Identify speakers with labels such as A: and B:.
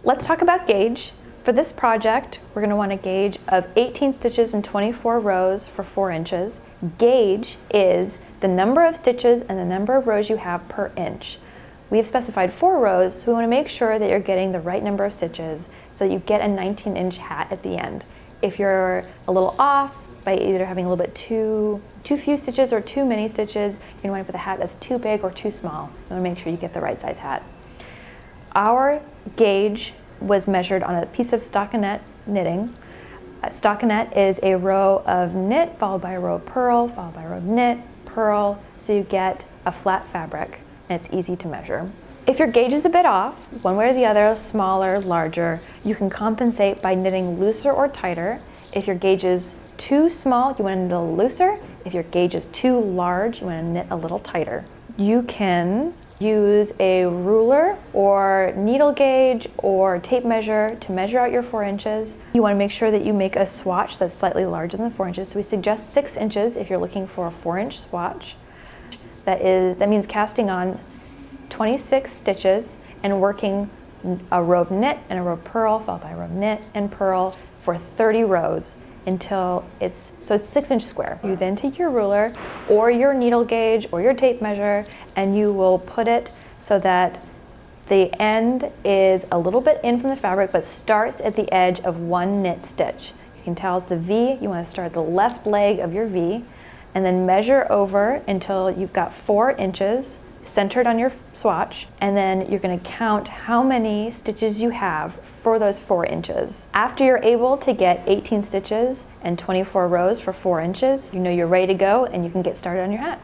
A: Let's talk about gauge. For this project, we're going to want a gauge of 18 stitches and 24 rows for 4 inches. Gauge is the number of stitches and the number of rows you have per inch. We've specified 4 rows, so we want to make sure that you're getting the right number of stitches so you get a 19-inch hat at the end. If you're a little off by either having a little bit too few stitches or too many stitches, you're going to wind up with a hat that's too big or too small. You want to make sure you get the right size hat. Our gauge was measured on a piece of stockinette knitting. A stockinette is a row of knit followed by a row of purl, followed by a row of knit, purl, so you get a flat fabric and it's easy to measure. If your gauge is a bit off, one way or the other, smaller, larger, you can compensate by knitting looser or tighter. If your gauge is too small, you want to knit a little looser. If your gauge is too large, you want to knit a little tighter. You can use a ruler or needle gauge or tape measure to measure out your 4 inches. You want to make sure that you make a swatch that's slightly larger than the 4 inches. So we suggest 6 inches if you're looking for a 4-inch swatch. That means casting on 26 stitches and working a row of knit and a row of purl followed by a row of knit and purl for 30 rows until it's 6-inch square. You then take your ruler or your needle gauge or your tape measure and you will put it so that the end is a little bit in from the fabric but starts at the edge of 1 knit stitch. You can tell it's the V. You want to start at the left leg of your V and then measure over until you've got 4 inches centered on your swatch, and then you're going to count how many stitches you have for those 4 inches. After you're able to get 18 stitches and 24 rows for 4 inches, you know you're ready to go and you can get started on your hat.